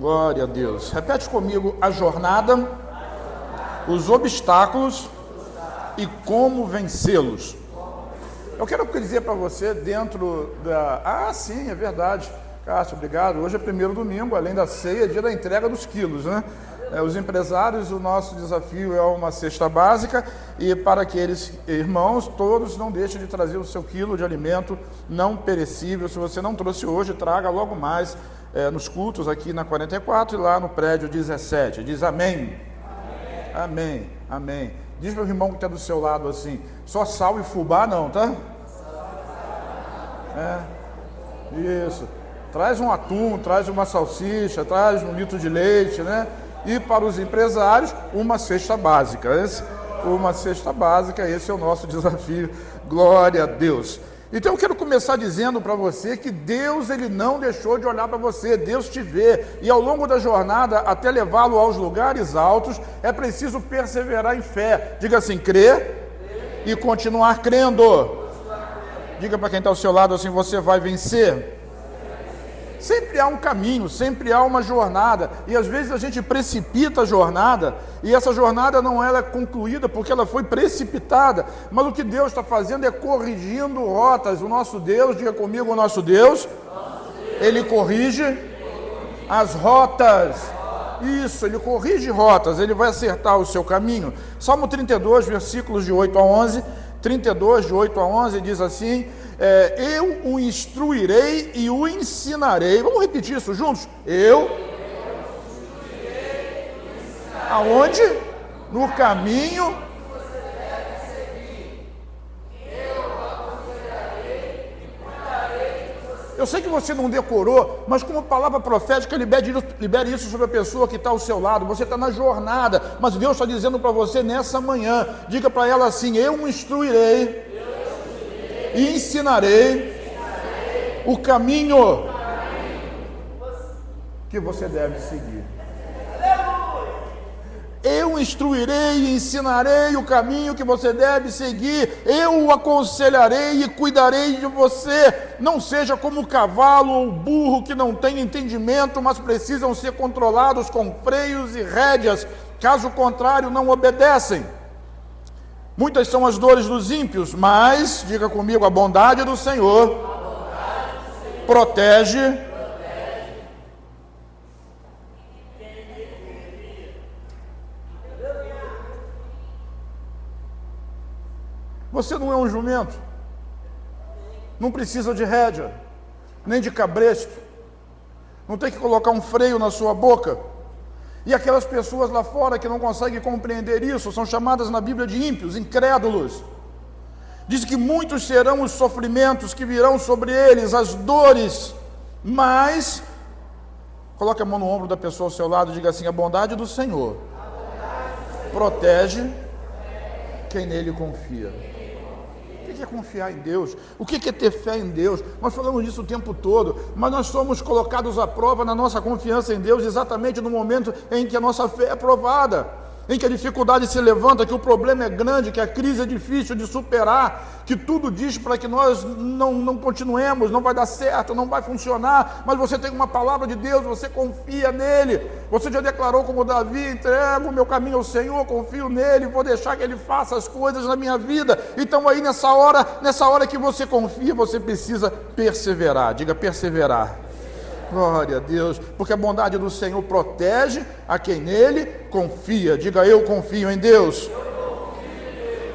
Glória a Deus. Repete comigo: a jornada, os obstáculos e como vencê-los. Eu quero dizer para você dentro da... sim, é verdade. Cássio, obrigado. Hoje é primeiro domingo, além da ceia, é dia da entrega dos quilos, né? Os empresários, o nosso desafio é uma cesta básica, e para aqueles irmãos, todos não deixem de trazer o seu quilo de alimento não perecível. Se você não trouxe hoje, traga logo mais nos cultos aqui na 44 e lá no prédio 17. Diz amém. Amém, amém. Diz para o irmão que está do seu lado assim: só sal e fubá não, tá? Isso. Traz um atum, traz uma salsicha, traz um litro de leite, né? E para os empresários, uma cesta básica. Uma cesta básica, esse é o nosso desafio. Glória a Deus. Então eu quero começar dizendo para você que Deus, Ele não deixou de olhar para você. Deus te vê, e ao longo da jornada, até levá-lo aos lugares altos, é preciso perseverar em fé. Diga assim: crer e continuar crendo. Diga para quem está ao seu lado assim: você vai vencer. Sempre há um caminho, sempre há uma jornada, e às vezes a gente precipita a jornada, e essa jornada não é concluída porque ela foi precipitada, mas o que Deus está fazendo é corrigindo rotas. O nosso Deus, diga comigo, o nosso Deus, Ele corrige as rotas. Isso, Ele corrige rotas, Ele vai acertar o seu caminho. Salmo 32, versículos de 8 a 11, 32, de 8 a 11, diz assim: eu o instruirei e o ensinarei. Vamos repetir isso juntos? Eu aonde? No caminho. Eu sei que você não decorou, mas como palavra profética, libere isso sobre a pessoa que está ao seu lado. Você está na jornada, mas Deus está dizendo para você nessa manhã. Diga para ela assim: eu o instruirei e ensinarei o caminho que você deve seguir. Eu instruirei e ensinarei o caminho que você deve seguir. Eu o aconselharei e cuidarei de você. Não seja como o cavalo ou o burro que não tem entendimento, mas precisam ser controlados com freios e rédeas. Caso contrário, não obedecem. Muitas são as dores dos ímpios, mas, diga comigo, a bondade do Senhor protege. Você não é um jumento, não precisa de rédea, nem de cabresto, não tem que colocar um freio na sua boca. E aquelas pessoas lá fora que não conseguem compreender isso, são chamadas na Bíblia de ímpios, incrédulos. Diz que muitos serão os sofrimentos que virão sobre eles, as dores, mas, coloque a mão no ombro da pessoa ao seu lado e diga assim: a bondade do Senhor protege quem nele confia. O que é confiar em Deus? O que é ter fé em Deus? Nós falamos disso o tempo todo, mas nós somos colocados à prova na nossa confiança em Deus exatamente no momento em que a nossa fé é provada, em que a dificuldade se levanta, que o problema é grande, que a crise é difícil de superar, que tudo diz para que nós não continuemos, não vai dar certo, não vai funcionar, mas você tem uma palavra de Deus, você confia nele. Você já declarou como Davi: entrego o meu caminho ao Senhor, confio nele, vou deixar que ele faça as coisas na minha vida. Então aí nessa hora que você confia, você precisa perseverar. Diga: perseverar. Glória a Deus, porque a bondade do Senhor protege a quem nele confia. Diga: eu confio em Deus.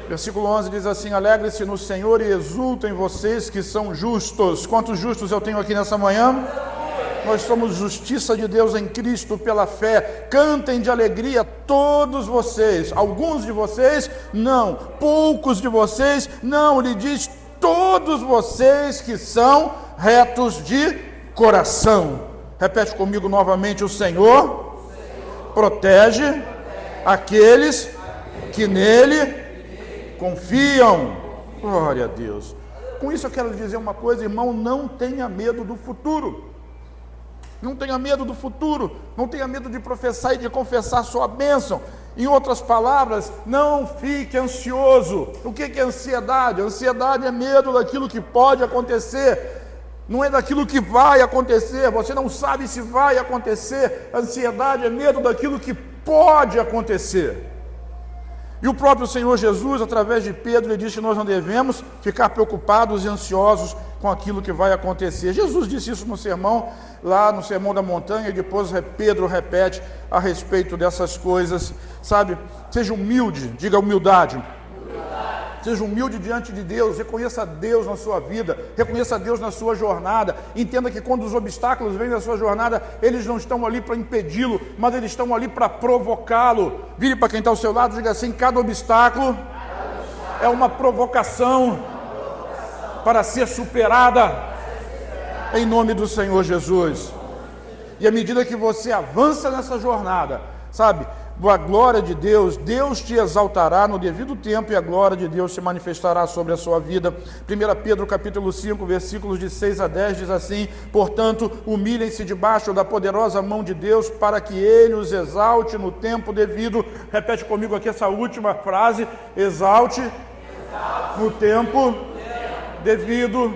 Versículo 11 diz assim: alegre-se no Senhor e exultem vocês que são justos. Quantos justos eu tenho aqui nessa manhã? Nós somos justiça de Deus em Cristo pela fé. Cantem de alegria todos vocês. Alguns de vocês não, poucos de vocês não. Ele diz: todos vocês que são retos de coração. Repete comigo novamente: o Senhor protege aqueles que nele confiam. Glória a Deus. Com isso eu quero lhe dizer uma coisa, irmão: não tenha medo do futuro. Não tenha medo do futuro, não tenha medo de professar e de confessar sua bênção. Em outras palavras, não fique ansioso. O que é ansiedade? Ansiedade é medo daquilo que pode acontecer. não é daquilo que vai acontecer, você não sabe se vai acontecer. Ansiedade é medo daquilo que pode acontecer. E o próprio Senhor Jesus, através de Pedro, ele diz que nós não devemos ficar preocupados e ansiosos com aquilo que vai acontecer. Jesus disse isso no sermão, lá no Sermão da Montanha, e depois Pedro repete a respeito dessas coisas, sabe? Seja humilde, diga humildade. Seja humilde diante de Deus, reconheça Deus na sua vida, reconheça Deus na sua jornada, entenda que quando os obstáculos vêm na sua jornada, eles não estão ali para impedi-lo, mas eles estão ali para provocá-lo. Vire para quem está ao seu lado e diga assim: cada obstáculo é uma provocação para ser superada, em nome do Senhor Jesus. E à medida que você avança nessa jornada, sabe, a glória de Deus, Deus te exaltará no devido tempo e a glória de Deus se manifestará sobre a sua vida. 1 Pedro capítulo 5, versículos de 6 a 10 diz assim: portanto, humilhem-se debaixo da poderosa mão de Deus, para que Ele os exalte no tempo devido. Repete comigo aqui essa última frase: exalte no tempo devido.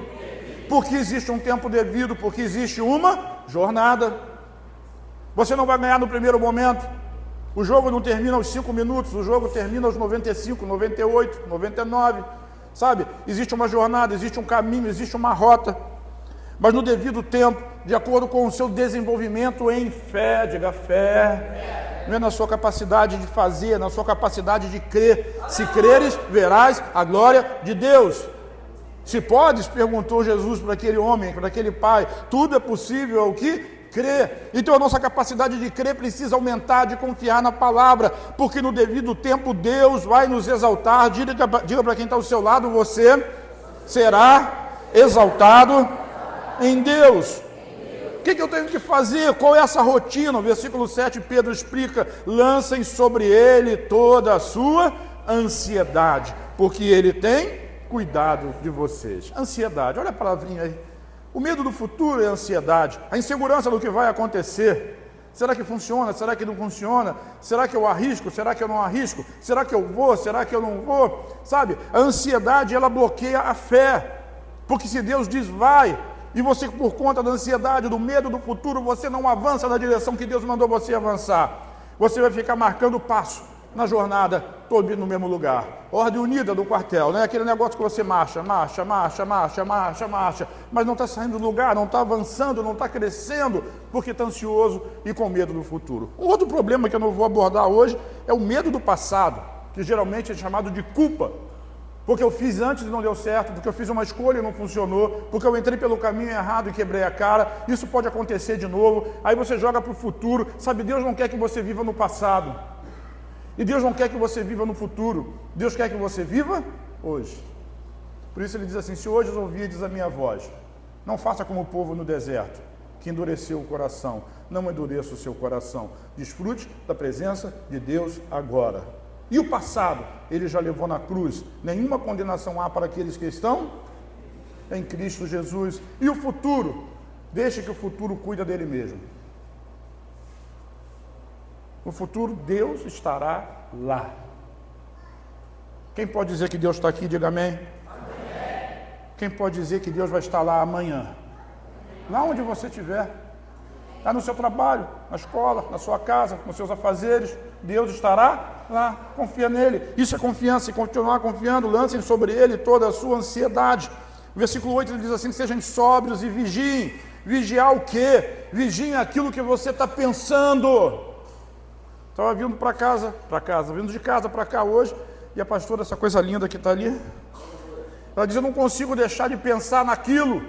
Porque existe um tempo devido? Porque existe uma jornada. Você não vai ganhar no primeiro momento. O jogo não termina aos 5 minutos, o jogo termina aos 95, 98, 99, sabe? Existe uma jornada, existe um caminho, existe uma rota, mas no devido tempo, de acordo com o seu desenvolvimento em fé, diga fé, não é na sua capacidade de fazer, na sua capacidade de crer. Se creres, verás a glória de Deus. Se podes, perguntou Jesus para aquele homem, para aquele pai, tudo é possível ao que crer. Então a nossa capacidade de crer precisa aumentar, de confiar na palavra, porque no devido tempo Deus vai nos exaltar. Diga para quem está ao seu lado: você será exaltado em Deus. O que eu tenho que fazer? Qual é essa rotina? No versículo 7 Pedro explica: lancem sobre ele toda a sua ansiedade, porque ele tem cuidado de vocês. Ansiedade, olha a palavrinha aí. O medo do futuro é a ansiedade, a insegurança do que vai acontecer. Será que funciona? Será que não funciona? Será que eu arrisco? Será que eu não arrisco? Será que eu vou? Será que eu não vou? Sabe, a ansiedade, ela bloqueia a fé, porque se Deus diz vai, e você por conta da ansiedade, do medo do futuro, você não avança na direção que Deus mandou você avançar, você vai ficar marcando passo na jornada, todo no mesmo lugar. Ordem unida do quartel, né? Aquele negócio que você marcha, mas não está saindo do lugar, não está avançando, não está crescendo, porque está ansioso e com medo do futuro. Um outro problema que eu não vou abordar hoje é o medo do passado, que geralmente é chamado de culpa, porque eu fiz antes e não deu certo, porque eu fiz uma escolha e não funcionou, porque eu entrei pelo caminho errado e quebrei a cara. Isso pode acontecer de novo. Aí você joga para o futuro. Sabe, Deus não quer que você viva no passado. E Deus não quer que você viva no futuro. Deus quer que você viva hoje. Por isso ele diz assim: se hoje ouvirdes a minha voz, não faça como o povo no deserto, que endureceu o coração. Não endureça o seu coração. Desfrute da presença de Deus agora. E o passado, ele já levou na cruz. Nenhuma condenação há para aqueles que estão em Cristo Jesus. E o futuro, deixe que o futuro cuida dele mesmo. No futuro, Deus estará lá. Quem pode dizer que Deus está aqui? Diga amém. Amém. Quem pode dizer que Deus vai estar lá amanhã? Lá onde você estiver. Lá no seu trabalho, na escola, na sua casa, nos seus afazeres. Deus estará lá. Confia nele. Isso é confiança. E continuar confiando, lancem sobre ele toda a sua ansiedade. O versículo 8 ele diz assim: sejam sóbrios e vigiem. Vigiar o quê? Vigiem aquilo que você está pensando. Estava vindo para casa, vindo de casa para cá hoje, e a pastora, essa coisa linda que está ali, ela diz: eu não consigo deixar de pensar naquilo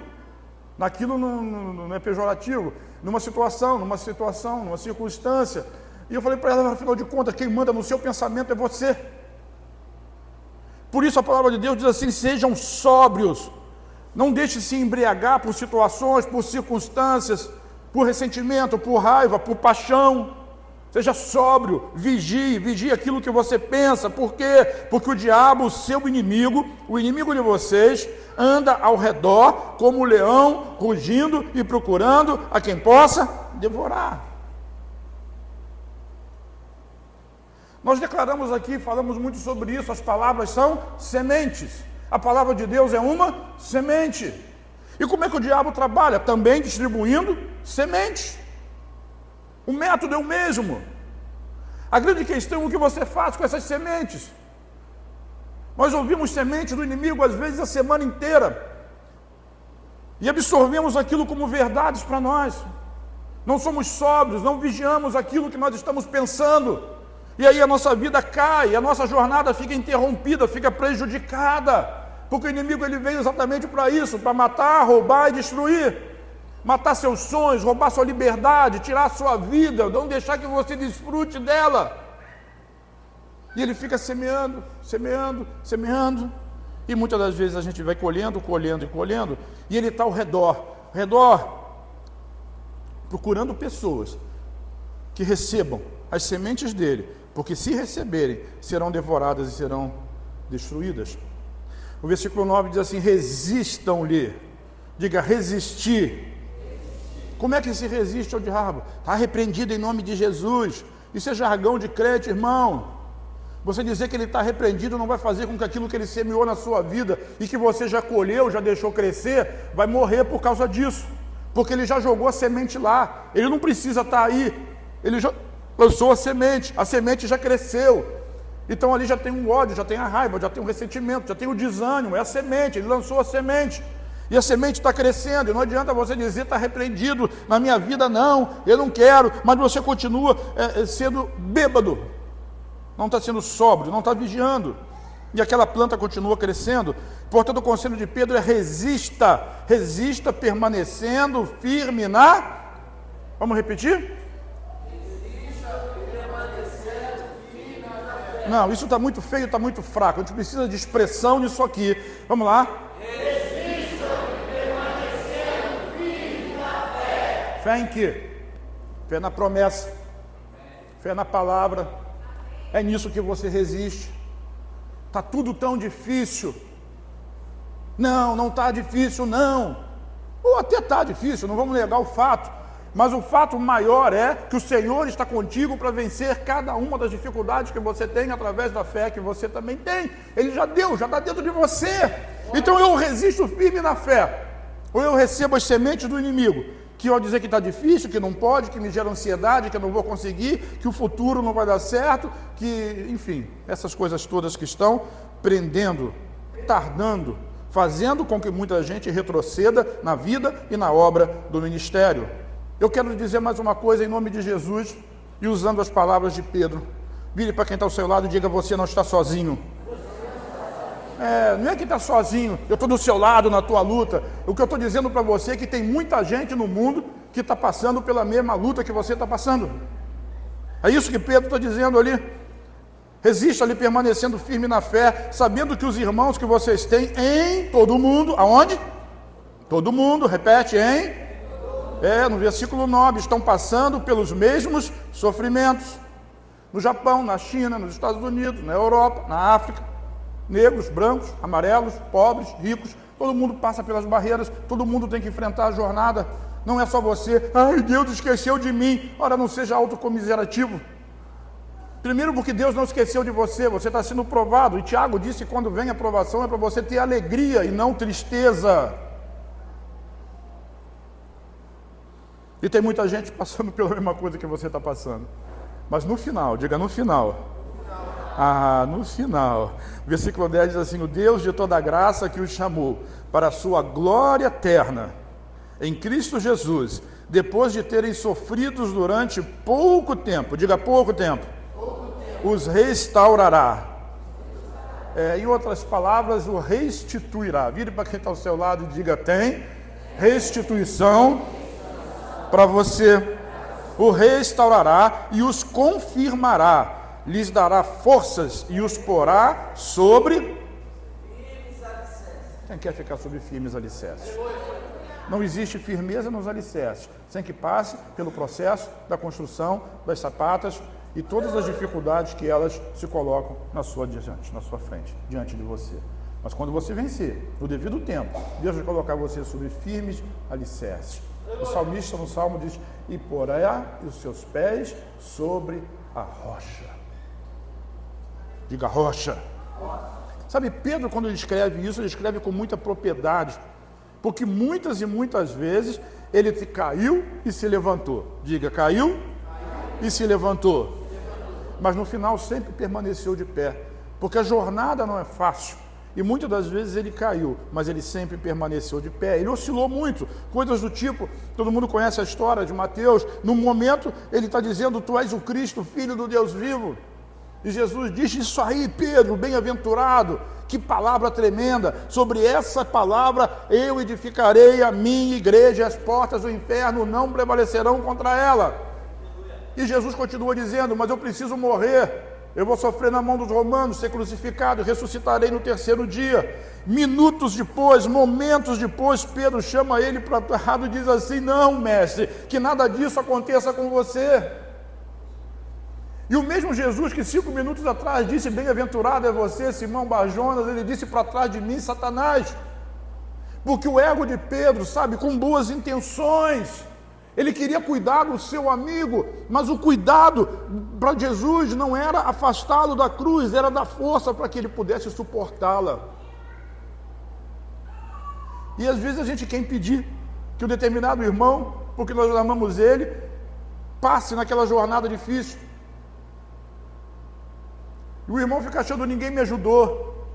não é pejorativo, numa situação, numa circunstância. E eu falei para ela: afinal de contas, quem manda no seu pensamento é você. Por isso a palavra de Deus diz assim: sejam sóbrios, não deixe se embriagar por situações, por circunstâncias, por ressentimento, por raiva, por paixão. Seja sóbrio, vigie aquilo que você pensa. Por quê? Porque o diabo, o seu inimigo, o inimigo de vocês, anda ao redor como um leão, rugindo e procurando a quem possa devorar. Nós declaramos aqui, falamos muito sobre isso, as palavras são sementes. A palavra de Deus é uma semente. E como é que o diabo trabalha? Também distribuindo sementes. O método é o mesmo. A grande questão é o que você faz com essas sementes. Nós ouvimos sementes do inimigo às vezes a semana inteira e absorvemos aquilo como verdades para nós. Não somos sóbrios, não vigiamos aquilo que nós estamos pensando. E aí a nossa vida cai, a nossa jornada fica interrompida, fica prejudicada. Porque o inimigo ele veio exatamente para isso, para matar, roubar e destruir. Matar seus sonhos, roubar sua liberdade, tirar a sua vida, não deixar que você desfrute dela. E ele fica semeando, semeando, semeando. E muitas das vezes a gente vai colhendo, colhendo e colhendo. E ele está ao redor, procurando pessoas que recebam as sementes dele. Porque se receberem, serão devoradas e serão destruídas. O versículo 9 diz assim: resistam-lhe. Diga, resistir. Como é que se resiste ao diabo? Está repreendido em nome de Jesus. Isso é jargão de crente, irmão. Você dizer que ele está repreendido não vai fazer com que aquilo que ele semeou na sua vida e que você já colheu, já deixou crescer, vai morrer por causa disso. Porque ele já jogou a semente lá. Ele não precisa estar aí. Ele já lançou a semente já cresceu. Então ali já tem um ódio, já tem a raiva, já tem o ressentimento, já tem o desânimo. É a semente, ele lançou a semente. E a semente está crescendo, e não adianta você dizer, está repreendido na minha vida, não, eu não quero, mas você continua sendo bêbado, não está sendo sóbrio, não está vigiando, e aquela planta continua crescendo. Portanto, o conselho de Pedro é resista permanecendo firme na... Vamos repetir? Resista permanecendo firme na fé. Não, isso está muito feio, está muito fraco, a gente precisa de expressão nisso aqui. Vamos lá. Fé em quê? Fé na promessa, fé na palavra. É nisso que você resiste. Está tudo tão difícil. Não está difícil, não. Ou até está difícil, não vamos negar o fato. Mas o fato maior é que o Senhor está contigo para vencer cada uma das dificuldades que você tem através da fé que você também tem. Ele já deu, já está dentro de você. Então eu resisto firme na fé. Ou eu recebo as sementes do inimigo, que ao dizer que está difícil, que não pode, que me gera ansiedade, que eu não vou conseguir, que o futuro não vai dar certo, que, enfim, essas coisas todas que estão prendendo, tardando, fazendo com que muita gente retroceda na vida e na obra do ministério. Eu quero lhe dizer mais uma coisa em nome de Jesus, e usando as palavras de Pedro. Vire para quem está ao seu lado e diga: você não está sozinho. Não é que está sozinho, eu estou do seu lado na tua luta. O que eu estou dizendo para você é que tem muita gente no mundo que está passando pela mesma luta que você está passando. É isso que Pedro está dizendo ali. Resista ali permanecendo firme na fé, sabendo que os irmãos que vocês têm em todo o mundo, aonde? Todo mundo, repete, hein? No versículo 9, estão passando pelos mesmos sofrimentos. No Japão, na China, nos Estados Unidos, na Europa, na África. Negros, brancos, amarelos, pobres, ricos, todo mundo passa pelas barreiras, todo mundo tem que enfrentar a jornada. Não é só você, ai, Deus esqueceu de mim. Ora, não seja autocomiserativo. Primeiro, porque Deus não esqueceu de você, você está sendo provado. E Tiago disse que quando vem a provação é para você ter alegria e não tristeza. E tem muita gente passando pela mesma coisa que você está passando. Mas no final, diga no final. No final, versículo 10 diz assim: o Deus de toda graça que os chamou para a sua glória eterna em Cristo Jesus, depois de terem sofrido durante pouco tempo, diga pouco tempo, os restaurará. Em outras palavras, o restituirá. Vire para quem está ao seu lado e diga: tem restituição para você. O restaurará e os confirmará. Lhes dará forças e os porá sobre firmes alicerces. Quem quer ficar sobre firmes alicerces? Não existe firmeza nos alicerces sem que passe pelo processo da construção das sapatas e todas as dificuldades que elas se colocam na sua frente, diante de você. Mas quando você vencer, no devido tempo, Deus vai colocar você sobre firmes alicerces. O salmista no Salmo diz: e porá os seus pés sobre a rocha. Diga rocha. Sabe, Pedro, quando ele escreve isso, ele escreve com muita propriedade. Porque muitas e muitas vezes ele caiu e se levantou. Diga, caiu e se levantou. Mas no final sempre permaneceu de pé. Porque a jornada não é fácil. E muitas das vezes ele caiu, mas ele sempre permaneceu de pé. Ele oscilou muito, coisas do tipo, todo mundo conhece a história de Mateus. No momento ele está dizendo, tu és o Cristo, Filho do Deus vivo. E Jesus diz, isso aí, Pedro, bem-aventurado. Que palavra tremenda. Sobre essa palavra eu edificarei a minha igreja, e as portas do inferno não prevalecerão contra ela. E Jesus continua dizendo, mas eu preciso morrer. Eu vou sofrer na mão dos romanos, ser crucificado, ressuscitarei no terceiro dia. Minutos depois, momentos depois, Pedro chama ele para o lado e diz assim, não, mestre, que nada disso aconteça com você. E o mesmo Jesus que 5 minutos atrás disse, bem-aventurado é você, Simão Barjonas, ele disse para trás de mim, Satanás. Porque o ego de Pedro, sabe, com boas intenções, ele queria cuidar do seu amigo, mas o cuidado para Jesus não era afastá-lo da cruz, era dar força para que ele pudesse suportá-la. E às vezes a gente quer impedir que um determinado irmão, porque nós amamos ele, passe naquela jornada difícil. E o irmão fica achando, ninguém me ajudou.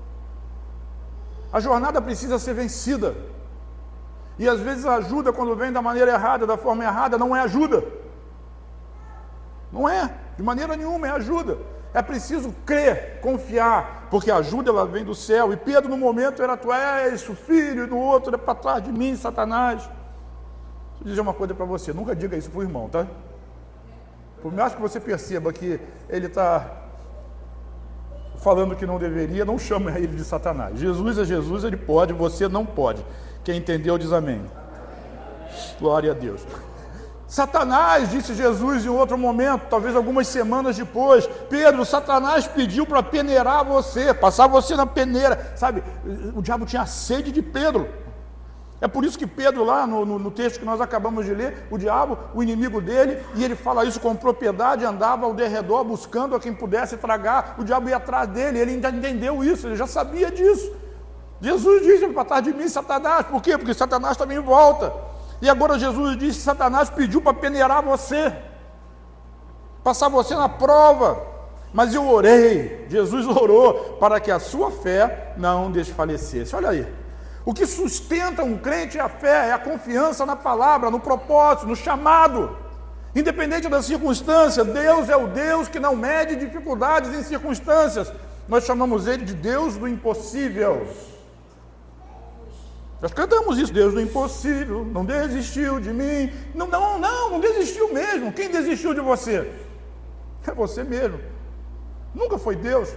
A jornada precisa ser vencida. E às vezes a ajuda, quando vem da maneira errada, da forma errada, não é ajuda. Não é, de maneira nenhuma é ajuda. É preciso crer, confiar, porque a ajuda ela vem do céu. E Pedro no momento era, tu és o filho, e no outro é para trás de mim, Satanás. Deixa eu dizer uma coisa para você, nunca diga isso para o irmão, tá? Por mais que você perceba que ele está falando que não deveria, não chame ele de Satanás. Jesus é Jesus, ele pode, você não pode. Quem entendeu diz amém. Glória a Deus. Satanás, disse Jesus em outro momento, talvez algumas semanas depois, Pedro, Satanás pediu para peneirar você, passar você na peneira, sabe, o diabo tinha sede de Pedro. É por isso que Pedro lá no texto que nós acabamos de ler, o diabo, o inimigo dele, e ele fala isso com propriedade, andava ao derredor buscando a quem pudesse tragar, o diabo ia atrás dele, ele ainda entendeu isso, ele já sabia disso. Jesus disse para trás de mim, Satanás, por quê? Porque Satanás também volta. E agora Jesus disse, Satanás pediu para peneirar você, passar você na prova, mas eu orei, Jesus orou, para que a sua fé não desfalecesse. Olha aí, o que sustenta um crente é a fé, é a confiança na palavra, no propósito, no chamado. Independente da circunstância, Deus é o Deus que não mede dificuldades em circunstâncias. Nós chamamos Ele de Deus do impossível. Nós cantamos isso, Deus do impossível, não desistiu de mim. Não desistiu mesmo. Quem desistiu de você? É você mesmo. Nunca foi Deus.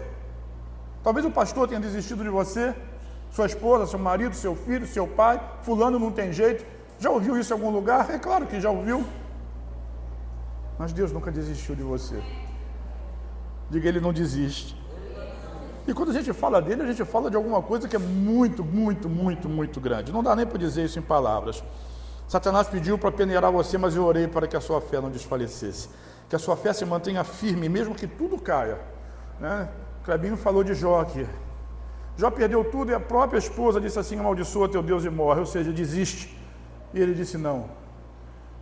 Talvez o pastor tenha desistido de você, sua esposa, seu marido, seu filho, seu pai, fulano não tem jeito. Já ouviu isso em algum lugar? É claro que já ouviu. Mas Deus nunca desistiu de você. Diga, Ele não desiste. E quando a gente fala dele, a gente fala de alguma coisa que é muito, muito, muito, muito grande. Não dá nem para dizer isso em palavras. Satanás pediu para peneirar você, mas eu orei para que a sua fé não desfalecesse. Que a sua fé se mantenha firme, mesmo que tudo caia. Né? Clebinho falou de Jó aqui. Jó perdeu tudo e a própria esposa disse assim, amaldiçoa teu Deus e morre, ou seja, desiste. E ele disse, não,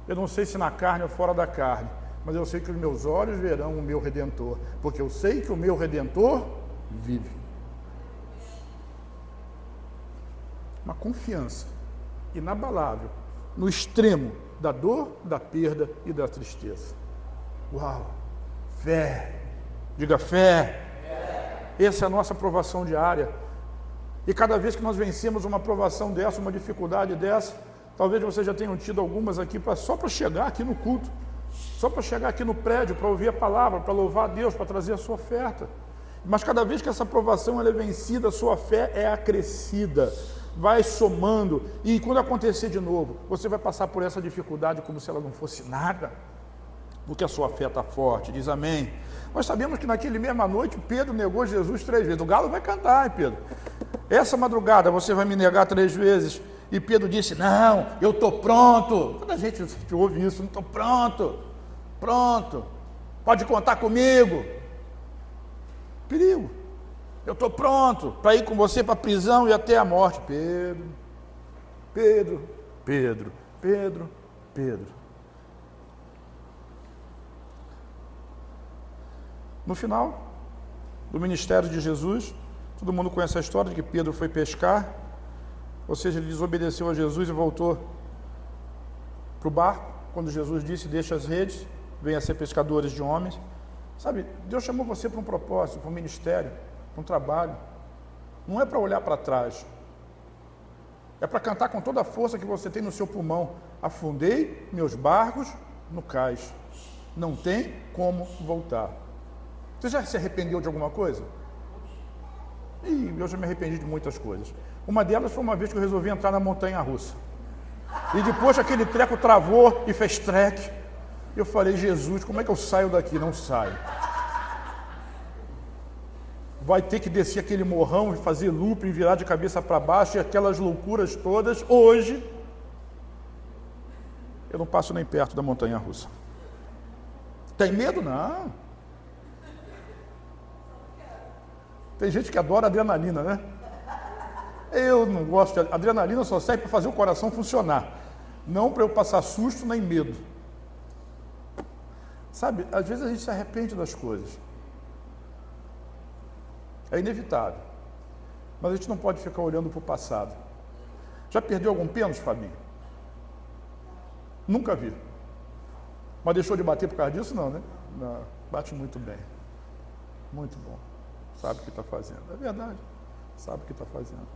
eu não sei se na carne ou fora da carne, mas eu sei que os meus olhos verão o meu Redentor, porque eu sei que o meu Redentor vive. Uma confiança inabalável no extremo da dor, da perda e da tristeza. Uau! Fé! Diga fé! Essa é a nossa provação diária. E cada vez que nós vencemos uma provação dessa, uma dificuldade dessa, talvez vocês já tenham tido algumas aqui só para chegar aqui no culto, só para chegar aqui no prédio, para ouvir a palavra, para louvar a Deus, para trazer a sua oferta. Mas cada vez que essa provação ela é vencida, a sua fé é acrescida, vai somando, e quando acontecer de novo, você vai passar por essa dificuldade como se ela não fosse nada, porque a sua fé está forte, diz amém. Nós sabemos que naquele mesma noite, Pedro negou Jesus 3 vezes, o galo vai cantar, hein, Pedro? Essa madrugada você vai me negar 3 vezes, e Pedro disse, não, eu estou pronto. Quando a gente ouve isso, não estou pronto, pode contar comigo. Perigo. Eu estou pronto para ir com você para a prisão e até a morte. Pedro, Pedro, Pedro, Pedro, Pedro. No final do ministério de Jesus, todo mundo conhece a história de que Pedro foi pescar, ou seja, ele desobedeceu a Jesus e voltou para o barco, quando Jesus disse, deixa as redes, venha ser pescadores de homens. Sabe, Deus chamou você para um propósito, para um ministério, para um trabalho. Não é para olhar para trás, é para cantar com toda a força que você tem no seu pulmão. Afundei meus barcos no cais, não tem como voltar. Você já se arrependeu de alguma coisa? Eu já me arrependi de muitas coisas. Uma delas foi uma vez que eu resolvi entrar na montanha-russa. E depois aquele treco travou e fez treque. Eu falei, Jesus, como é que eu saio daqui? Não saio. Vai ter que descer aquele morrão e fazer looping, virar de cabeça para baixo e aquelas loucuras todas. Hoje, eu não passo nem perto da montanha-russa. Tem medo? Não. Tem gente que adora adrenalina, né? Eu não gosto de adrenalina, só serve para fazer o coração funcionar. Não para eu passar susto nem medo. Sabe, às vezes a gente se arrepende das coisas. É inevitável. Mas a gente não pode ficar olhando para o passado. Já perdeu algum pênalti, Fabinho? Nunca vi. Mas deixou de bater por causa disso? Não, né? Não, bate muito bem. Muito bom. Sabe o que está fazendo. É verdade. Sabe o que está fazendo.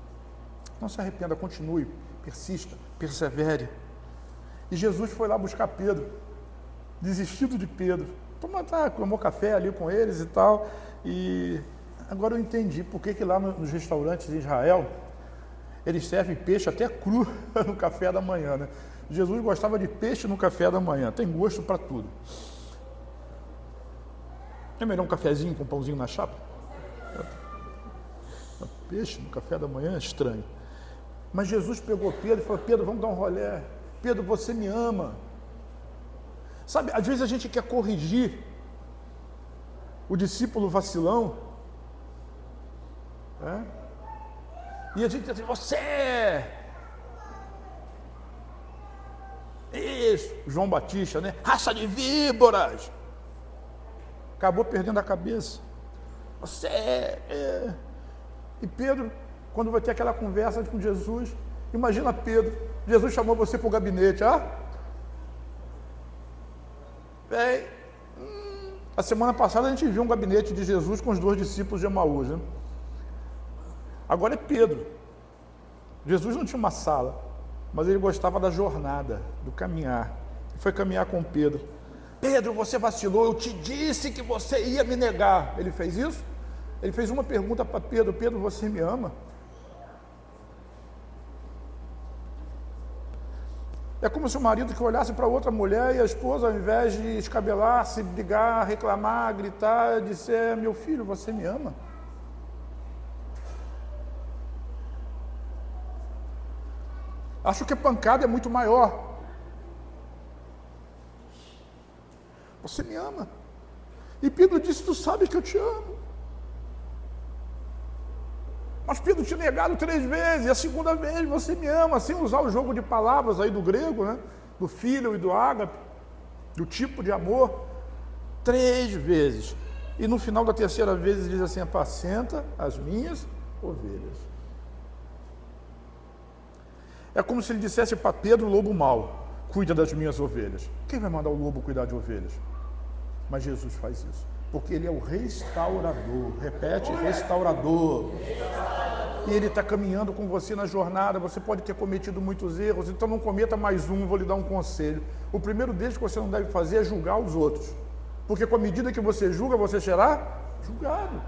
Não se arrependa, continue, persista, persevere. E Jesus foi lá buscar Pedro, desistido de Pedro. Tomou café ali com eles e tal. E agora eu entendi por que lá nos restaurantes de Israel, eles servem peixe até cru no café da manhã, né? Jesus gostava de peixe no café da manhã, tem gosto para tudo. É melhor um cafezinho com pãozinho na chapa? Peixe no café da manhã é estranho. Mas Jesus pegou Pedro e falou, Pedro, vamos dar um rolê. Pedro, você me ama. Sabe, às vezes a gente quer corrigir o discípulo vacilão. E a gente diz assim, você! Isso, João Batista, né? Raça de víboras! Acabou perdendo a cabeça. Você é... E Pedro, quando vai ter aquela conversa com Jesus, imagina Pedro, Jesus chamou você para o gabinete, Bem, a semana passada a gente viu um gabinete de Jesus com os 2 discípulos de Emaús, né? Agora é Pedro. Jesus não tinha uma sala, mas ele gostava da jornada, do caminhar. Foi caminhar com Pedro. Pedro, você vacilou, eu te disse que você ia me negar. Ele fez isso? Ele fez uma pergunta para Pedro, Pedro, você me ama? É como se o marido que olhasse para outra mulher e a esposa, ao invés de escabelar, se brigar, reclamar, gritar, disser, meu filho, você me ama? Acho que a pancada é muito maior. Você me ama? E Pedro disse, tu sabe que eu te amo. Mas Pedro tinha negado 3 vezes, e a segunda vez, você me ama, sem usar o jogo de palavras aí do grego, né? Do filho e do ágape, do tipo de amor, 3 vezes. E no final da 3ª vez ele diz assim, apacenta as minhas ovelhas. É como se ele dissesse para Pedro, lobo mau, cuida das minhas ovelhas. Quem vai mandar o lobo cuidar de ovelhas? Mas Jesus faz isso, porque ele é o restaurador. Repete, restaurador. E ele está caminhando com você na jornada. Você pode ter cometido muitos erros, então não cometa mais um. Vou lhe dar um conselho. O primeiro deles que você não deve fazer é julgar os outros, porque com a medida que você julga, você será julgado.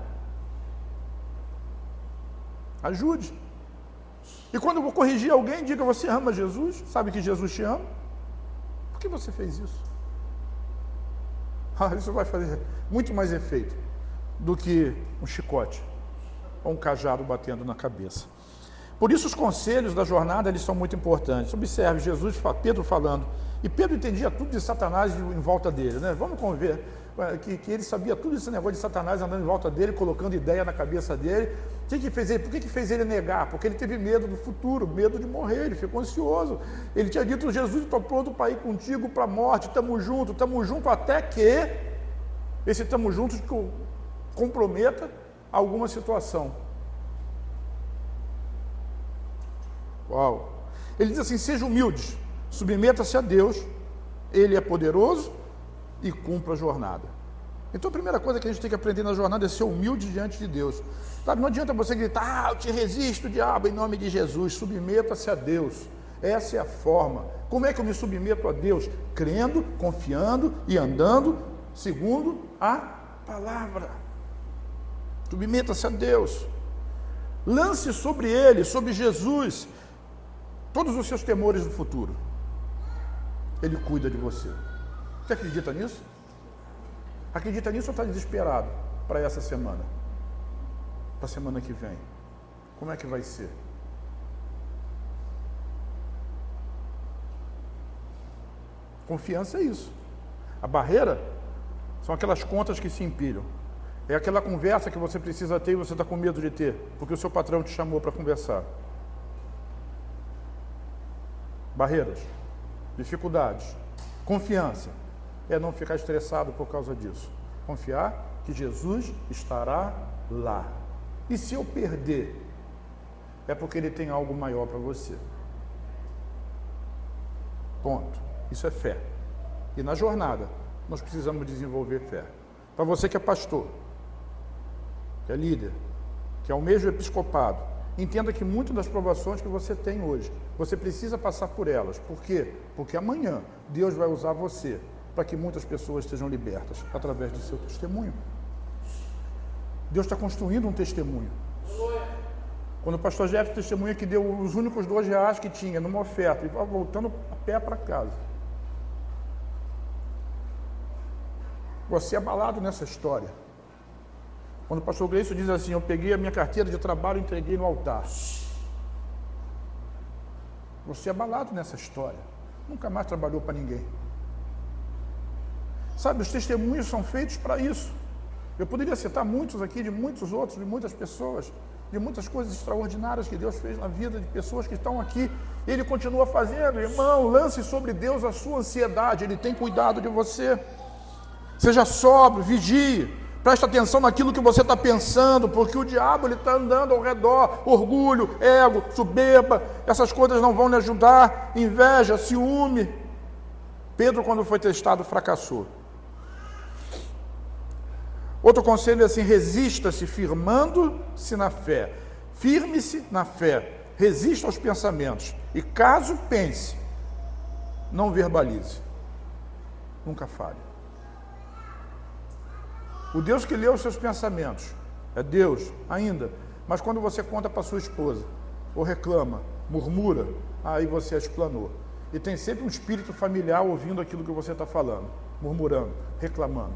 Ajude. E quando eu vou corrigir alguém, diga, você ama Jesus? Sabe que Jesus te ama? Por que você fez isso? Isso vai fazer muito mais efeito do que um chicote ou um cajado batendo na cabeça. Por isso os conselhos da jornada, eles são muito importantes. Observe, Pedro falando, e Pedro entendia tudo de Satanás em volta dele, né? Vamos que ele sabia tudo esse negócio de Satanás andando em volta dele, colocando ideia na cabeça dele. O que fez ele? Por que fez ele negar? Porque ele teve medo do futuro, medo de morrer, ele ficou ansioso. Ele tinha dito: Jesus, estou pronto para ir contigo para a morte, estamos juntos, até que esse estamos juntos comprometa alguma situação. Uau! Ele diz assim: seja humildes, submeta-se a Deus, Ele é poderoso e cumpra a jornada. Então a primeira coisa que a gente tem que aprender na jornada é ser humilde diante de Deus. Sabe, não adianta você gritar: eu te resisto, diabo, em nome de Jesus. Submeta-se a Deus. Essa é a forma. Como é que eu me submeto a Deus? Crendo, confiando e andando segundo a palavra. Submeta-se a Deus. Lance sobre Ele, sobre Jesus, todos os seus temores do futuro. Ele cuida de você. Você acredita nisso? Acredita nisso ou está desesperado para essa semana? Para a semana que vem? Como é que vai ser? Confiança é isso. A barreira são aquelas contas que se empilham. É aquela conversa que você precisa ter e você está com medo de ter, porque o seu patrão te chamou para conversar. Barreiras, dificuldades, confiança. É não ficar estressado por causa disso. Confiar que Jesus estará lá. E se eu perder, é porque Ele tem algo maior para você. Ponto. Isso é fé. E na jornada, nós precisamos desenvolver fé. Para você que é pastor, que é líder, que almeja o episcopado, entenda que muitas das provações que você tem hoje, você precisa passar por elas. Por quê? Porque amanhã Deus vai usar você para que muitas pessoas sejam libertas através do seu testemunho. Deus está construindo um testemunho. Quando o pastor Jeff testemunha que deu os únicos R$2 que tinha numa oferta e vai voltando a pé para casa. Você é abalado nessa história. Quando o pastor Gleison diz assim: eu peguei a minha carteira de trabalho e entreguei no altar. Você é abalado nessa história. Nunca mais trabalhou para ninguém. Sabe, os testemunhos são feitos para isso. Eu poderia citar muitos aqui, de muitos outros, de muitas pessoas, de muitas coisas extraordinárias que Deus fez na vida de pessoas que estão aqui. Ele continua fazendo. Irmão, lance sobre Deus a sua ansiedade. Ele tem cuidado de você. Seja sóbrio, vigie. Preste atenção naquilo que você está pensando, porque o diabo está andando ao redor. Orgulho, ego, soberba, essas coisas não vão lhe ajudar. Inveja, ciúme. Pedro, quando foi testado, fracassou. Outro conselho é assim: resista-se firmando-se na fé. Firme-se na fé. Resista aos pensamentos. E caso pense, não verbalize. Nunca fale. O Deus que lê os seus pensamentos é Deus ainda, mas quando você conta para sua esposa, ou reclama, murmura, aí você explanou. E tem sempre um espírito familiar ouvindo aquilo que você está falando, murmurando, reclamando.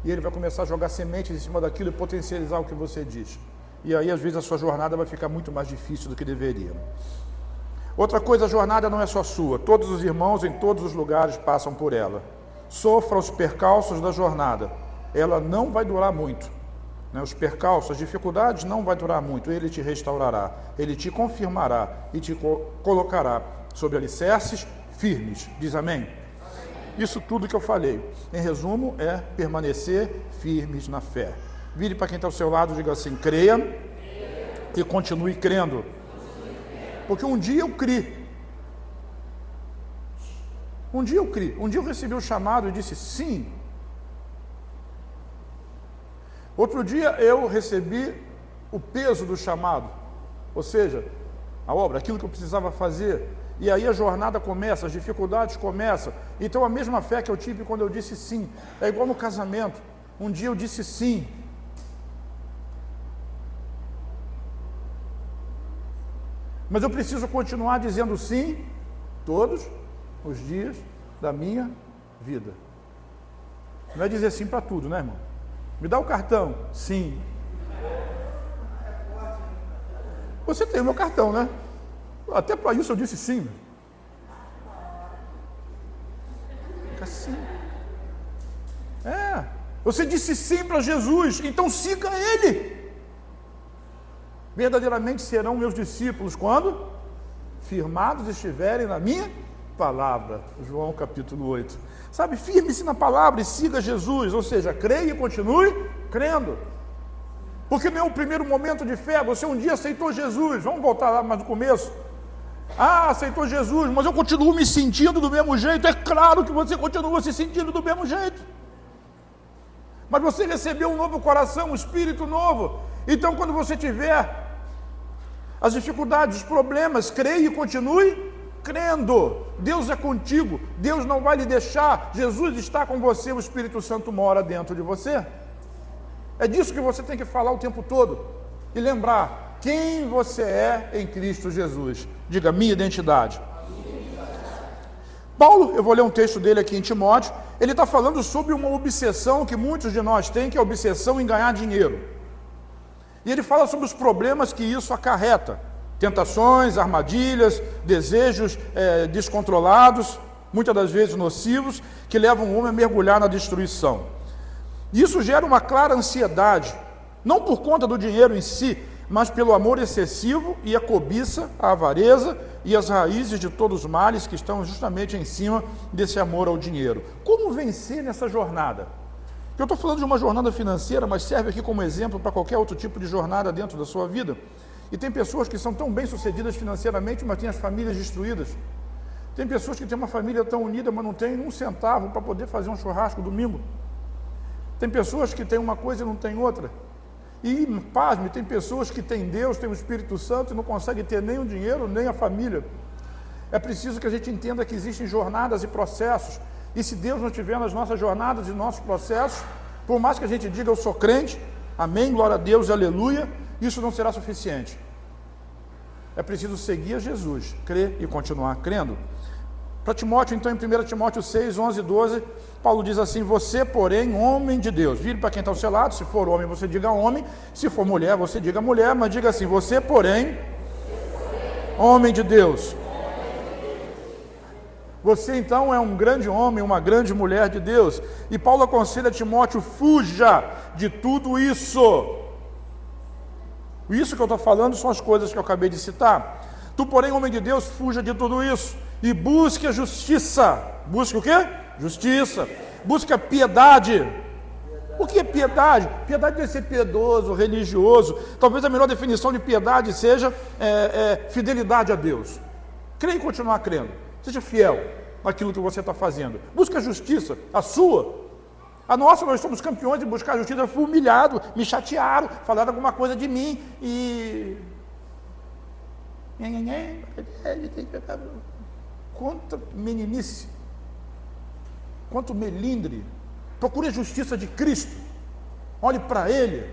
E ele vai começar a jogar sementes em cima daquilo e potencializar o que você diz. E aí, às vezes, a sua jornada vai ficar muito mais difícil do que deveria. Outra coisa, a jornada não é só sua. Todos os irmãos em todos os lugares passam por ela. Sofra os percalços da jornada. Ela não vai durar muito. Os percalços, as dificuldades não vai durar muito. Ele te restaurará, Ele te confirmará e te colocará sobre alicerces firmes. Diz amém? Isso tudo que eu falei, em resumo, é permanecer firmes na fé. Vire para quem está ao seu lado e diga assim: creia e continue crendo. Porque um dia eu criei. Um dia eu recebi o chamado e disse sim. Outro dia eu recebi o peso do chamado, ou seja, a obra, aquilo que eu precisava fazer. E aí a jornada começa, as dificuldades começam. Então a mesma fé que eu tive quando eu disse sim, é igual no casamento. Um dia eu disse sim. Mas eu preciso continuar dizendo sim todos os dias da minha vida. Não é dizer sim para tudo, né, irmão? Me dá o cartão? Sim. Você tem o meu cartão, né? Até para isso eu disse sim. Fica assim. Você disse sim para Jesus, então siga Ele. Verdadeiramente serão meus discípulos quando firmados estiverem na minha palavra. João capítulo 8. Sabe, firme-se na palavra e siga Jesus, ou seja, creia e continue crendo. Porque não é o primeiro momento de fé, você um dia aceitou Jesus, vamos voltar lá mais no começo. Aceitou Jesus, mas eu continuo me sentindo do mesmo jeito. É claro que você continua se sentindo do mesmo jeito. Mas você recebeu um novo coração, um espírito novo. Então quando você tiver as dificuldades, os problemas, creia e continue crendo. Deus é contigo, Deus não vai lhe deixar, Jesus está com você, o Espírito Santo mora dentro de você. É disso que você tem que falar o tempo todo. E lembrar quem você é em Cristo Jesus. Diga, minha identidade. Paulo, eu vou ler um texto dele aqui em Timóteo, ele está falando sobre uma obsessão que muitos de nós têm, que é a obsessão em ganhar dinheiro. E ele fala sobre os problemas que isso acarreta. Tentações, armadilhas, desejos descontrolados, muitas das vezes nocivos, que levam o homem a mergulhar na destruição. Isso gera uma clara ansiedade, não por conta do dinheiro em si, mas pelo amor excessivo e a cobiça, a avareza e as raízes de todos os males que estão justamente em cima desse amor ao dinheiro. Como vencer nessa jornada? Eu estou falando de uma jornada financeira, mas serve aqui como exemplo para qualquer outro tipo de jornada dentro da sua vida. E tem pessoas que são tão bem-sucedidas financeiramente, mas têm as famílias destruídas. Tem pessoas que têm uma família tão unida, mas não tem um centavo para poder fazer um churrasco domingo. Tem pessoas que têm uma coisa e não têm outra. E, pasme, tem pessoas que têm Deus, têm o Espírito Santo e não conseguem ter nem o dinheiro, nem a família. É preciso que a gente entenda que existem jornadas e processos. E se Deus não estiver nas nossas jornadas e nossos processos, por mais que a gente diga eu sou crente, amém, glória a Deus, aleluia, isso não será suficiente. É preciso seguir a Jesus, crer e continuar crendo. Para Timóteo, então, em 1 Timóteo 6, 11 e 12, Paulo diz assim: você, porém, homem de Deus. Vire para quem está ao seu lado, se for homem, você diga homem, se for mulher, você diga mulher, mas diga assim: você, porém, homem de Deus. Você, então, é um grande homem, uma grande mulher de Deus. E Paulo aconselha Timóteo: fuja de tudo isso. Isso que eu estou falando são as coisas que eu acabei de citar. Tu, porém, homem de Deus, fuja de tudo isso e busque a justiça. Busque o quê? Justiça. Busque a piedade. O que é piedade? Piedade deve ser piedoso, religioso. Talvez a melhor definição de piedade seja fidelidade a Deus. Creia e continuar crendo. Seja fiel naquilo que você está fazendo. Busque a justiça, a sua. A nossa, nós somos campeões de buscar a justiça. Eu fui humilhado, me chatearam, falaram alguma coisa de mim e... Quanta meninice, quanto melindre. Procure a justiça de Cristo, olhe para Ele,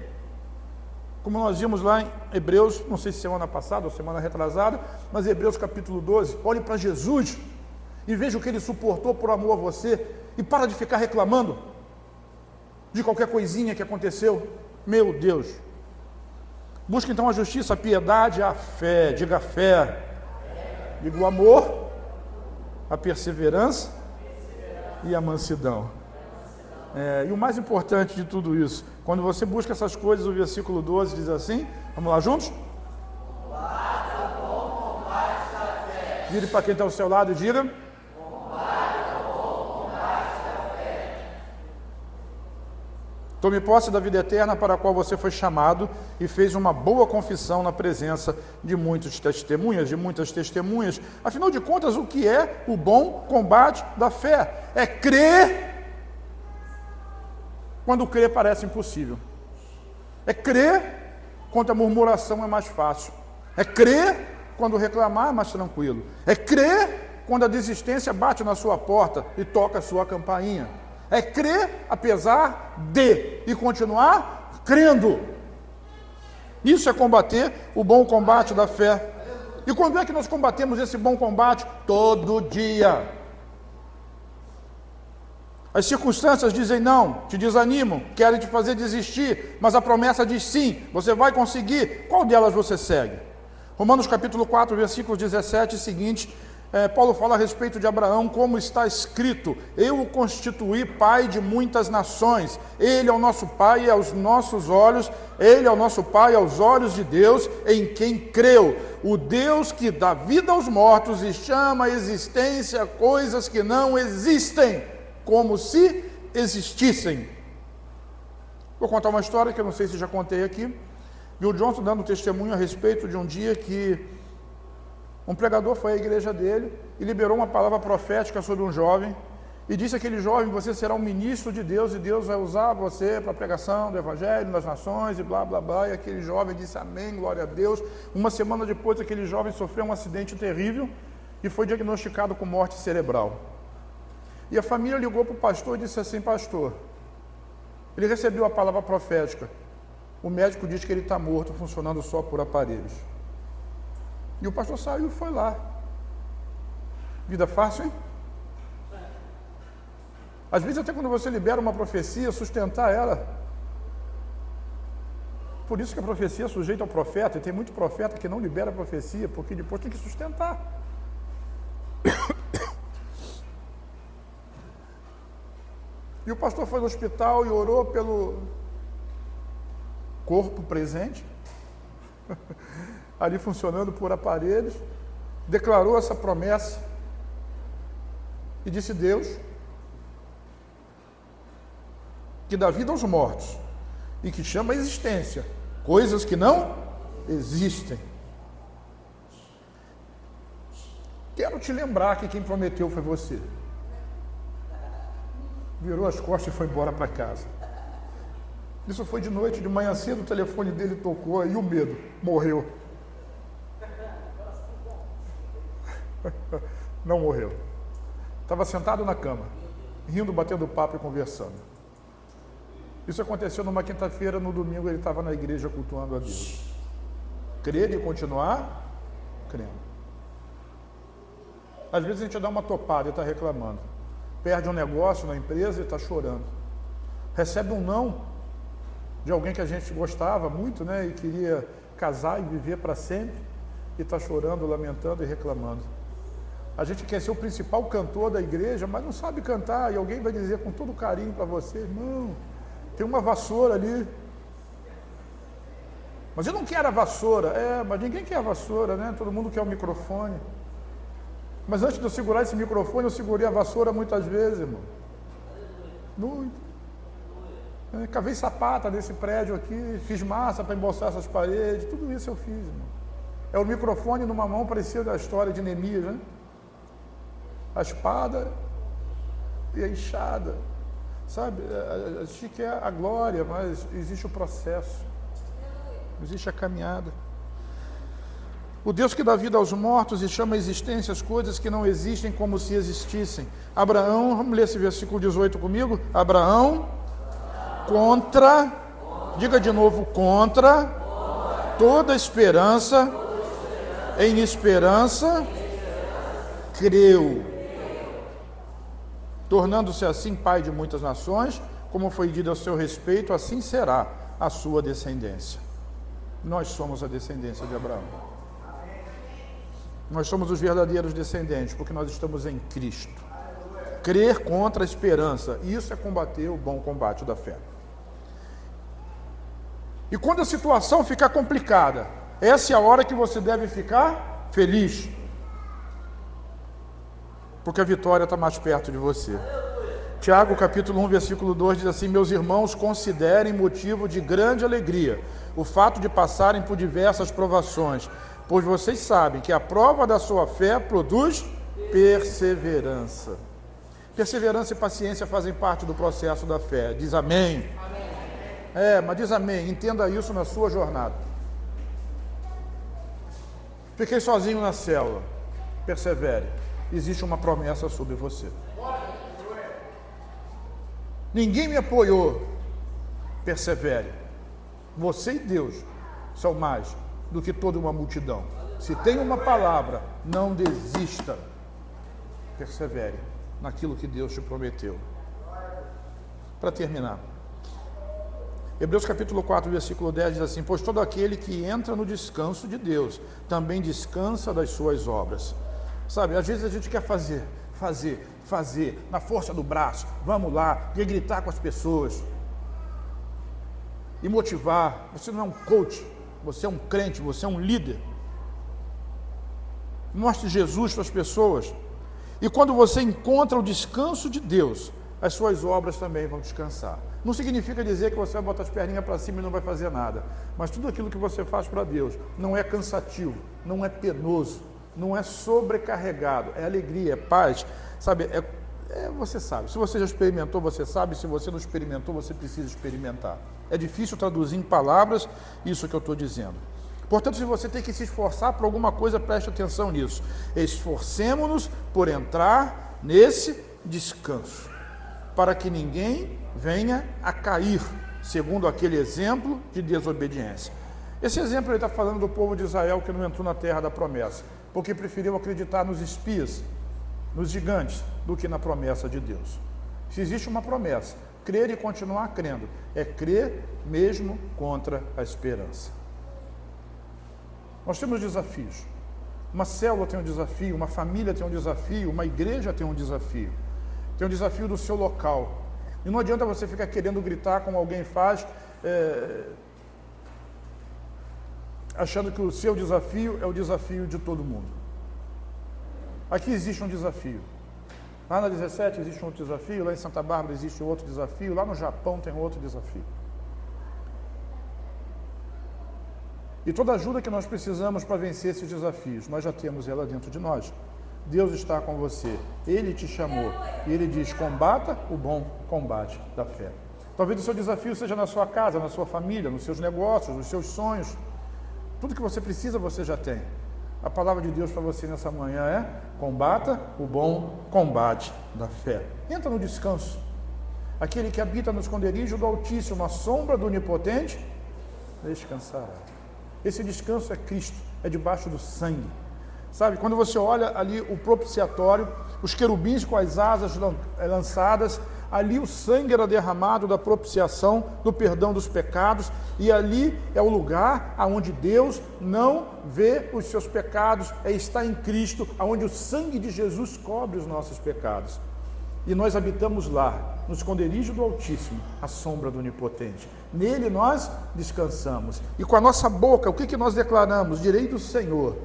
como nós vimos lá em Hebreus, não sei se semana passada ou semana retrasada, mas Hebreus capítulo 12, olhe para Jesus e veja o que Ele suportou por amor a você e para de ficar reclamando de qualquer coisinha que aconteceu. Meu Deus. Busque então a justiça, a piedade, a fé. Diga a fé. Diga o amor, a perseverança e a mansidão. E o mais importante de tudo isso, quando você busca essas coisas, o versículo 12 diz assim, vamos lá juntos? Vire para quem está ao seu lado e diga: tome posse da vida eterna para a qual você foi chamado e fez uma boa confissão na presença de muitas testemunhas. Afinal de contas, o que é o bom combate da fé? É crer quando crer parece impossível. É crer quando a murmuração é mais fácil. É crer quando reclamar é mais tranquilo. É crer quando a desistência bate na sua porta e toca a sua campainha. É crer apesar de e continuar crendo. Isso é combater o bom combate da fé. E quando é que nós combatemos esse bom combate? Todo dia. As circunstâncias dizem não, te desanimam, querem te fazer desistir, mas a promessa diz sim, você vai conseguir. Qual delas você segue? Romanos capítulo 4, versículos 17 e seguinte, Paulo fala a respeito de Abraão, como está escrito: eu o constituí pai de muitas nações. Ele é o nosso pai aos nossos olhos, ele é o nosso pai aos olhos de Deus, em quem creu. O Deus que dá vida aos mortos e chama à existência coisas que não existem, como se existissem. Vou contar uma história que eu não sei se já contei aqui. Bill Johnson dando testemunho a respeito de um dia que um pregador foi à igreja dele e liberou uma palavra profética sobre um jovem e disse àquele jovem: você será um ministro de Deus e Deus vai usar você para a pregação do evangelho das nações e blá blá blá. E aquele jovem disse amém, glória a Deus. Uma semana depois, aquele jovem sofreu um acidente terrível e foi diagnosticado com morte cerebral. E a família ligou para o pastor e disse assim: pastor, ele recebeu a palavra profética, o médico diz que ele está morto, funcionando só por aparelhos. E o pastor saiu e foi lá. Vida fácil, hein? Às vezes até quando você libera uma profecia, sustentar ela. Por isso que a profecia é sujeita ao profeta, e tem muito profeta que não libera a profecia, porque depois tem que sustentar. E o pastor foi no hospital e orou pelo corpo presente, ali funcionando por aparelhos, declarou essa promessa e disse: Deus, que dá vida aos mortos e que chama a existência coisas que não existem. Quero te lembrar que quem prometeu foi você. Virou as costas e foi embora para casa. Isso foi de noite. De manhã cedo o telefone dele tocou e o medo, morreu. Não morreu. Estava sentado na cama, rindo, batendo papo e conversando. Isso aconteceu numa quinta-feira. No domingo ele estava na igreja cultuando a Deus. Crer e continuar crendo. Às vezes a gente dá uma topada e está reclamando. Perde um negócio na empresa e está chorando. Recebe um não de alguém que a gente gostava muito, né? E queria casar e viver para sempre, e está chorando, lamentando e reclamando. A gente quer ser o principal cantor da igreja, mas não sabe cantar, e alguém vai dizer com todo carinho para você: irmão, tem uma vassoura ali. Mas eu não quero a vassoura. Mas ninguém quer a vassoura, né? Todo mundo quer o microfone. Mas antes de eu segurar esse microfone, eu segurei a vassoura muitas vezes, irmão. Muito. Cavei sapata nesse prédio aqui, fiz massa para embolsar essas paredes, tudo isso eu fiz, irmão. É o microfone numa mão, parecia da história de Neemias, né? A espada e a enxada, sabe? A gente quer a glória, mas existe o processo, existe a caminhada. O Deus que dá vida aos mortos e chama a existência as coisas que não existem como se existissem. Abraão, vamos ler esse versículo 18 comigo? Abraão, diga de novo, contra toda esperança, em esperança, creu, tornando-se assim pai de muitas nações, como foi dito a seu respeito, assim será a sua descendência. Nós somos a descendência de Abraão. Nós somos os verdadeiros descendentes, porque nós estamos em Cristo. Crer contra a esperança, isso é combater o bom combate da fé. E quando a situação ficar complicada, essa é a hora que você deve ficar feliz, porque a vitória está mais perto de você. Tiago capítulo 1, versículo 2 diz assim: meus irmãos, considerem motivo de grande alegria o fato de passarem por diversas provações, pois vocês sabem que a prova da sua fé produz perseverança. Perseverança e paciência fazem parte do processo da fé. Diz amém. Mas diz amém, entenda isso na sua jornada. Fiquei sozinho na célula. Persevere. Existe uma promessa sobre você. Ninguém me apoiou. Persevere. Você e Deus são mais do que toda uma multidão. Se tem uma palavra, não desista. Persevere naquilo que Deus te prometeu. Para terminar, Hebreus capítulo 4, versículo 10 diz assim: pois todo aquele que entra no descanso de Deus, também descansa das suas obras. Sabe, às vezes a gente quer fazer, na força do braço, vamos lá, e gritar com as pessoas, e motivar. Você não é um coach, você é um crente, você é um líder. Mostre Jesus para as pessoas. E quando você encontra o descanso de Deus, as suas obras também vão descansar. Não significa dizer que você vai botar as perninhas para cima e não vai fazer nada. Mas tudo aquilo que você faz para Deus não é cansativo, não é penoso, não é sobrecarregado, é alegria, é paz. Sabe, você sabe. Se você já experimentou, você sabe. Se você não experimentou, você precisa experimentar. É difícil traduzir em palavras isso que eu estou dizendo. Portanto, se você tem que se esforçar por alguma coisa, preste atenção nisso. Esforcemo-nos por entrar nesse descanso, para que ninguém venha a cair, segundo aquele exemplo de desobediência. Esse exemplo ele está falando do povo de Israel que não entrou na terra da promessa, porque preferiu acreditar nos espias, nos gigantes, do que na promessa de Deus. Se existe uma promessa, crer e continuar crendo, é crer mesmo contra a esperança. Nós temos desafios. Uma célula tem um desafio, uma família tem um desafio, uma igreja tem um desafio. Tem um desafio do seu local. E não adianta você ficar querendo gritar como alguém faz, achando que o seu desafio é o desafio de todo mundo. Aqui existe um desafio. Lá na 17 existe um outro desafio, lá em Santa Bárbara existe outro desafio, lá no Japão tem outro desafio. E toda ajuda que nós precisamos para vencer esses desafios, nós já temos ela dentro de nós. Deus está com você, Ele te chamou, e Ele diz, combata o bom combate da fé. Talvez o seu desafio seja na sua casa, na sua família, nos seus negócios, nos seus sonhos. Tudo que você precisa, você já tem. A palavra de Deus para você nessa manhã é, combata o bom combate da fé. Entra no descanso. Aquele que habita no esconderijo do Altíssimo, a sombra do Onipotente, descansará. Esse descanso é Cristo, é debaixo do sangue. Sabe, quando você olha ali o propiciatório, os querubins com as asas lançadas, ali o sangue era derramado da propiciação, do perdão dos pecados, e ali é o lugar onde Deus não vê os seus pecados, está em Cristo, onde o sangue de Jesus cobre os nossos pecados. E nós habitamos lá, no esconderijo do Altíssimo, a sombra do Onipotente. Nele nós descansamos. E com a nossa boca, o que nós declaramos? Direi do Senhor: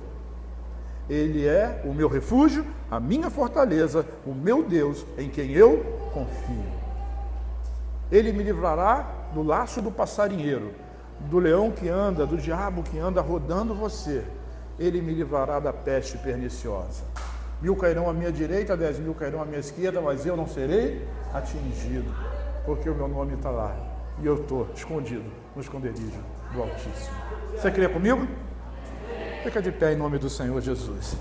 Ele é o meu refúgio, a minha fortaleza, o meu Deus, em quem eu confio. Ele me livrará do laço do passarinheiro, do leão que anda, do diabo que anda rodando você. Ele me livrará da peste perniciosa. 1000 cairão à minha direita, 10.000 cairão à minha esquerda, mas eu não serei atingido, porque o meu nome está lá, e eu estou escondido no esconderijo do Altíssimo. Você crê comigo? Fica de pé em nome do Senhor Jesus.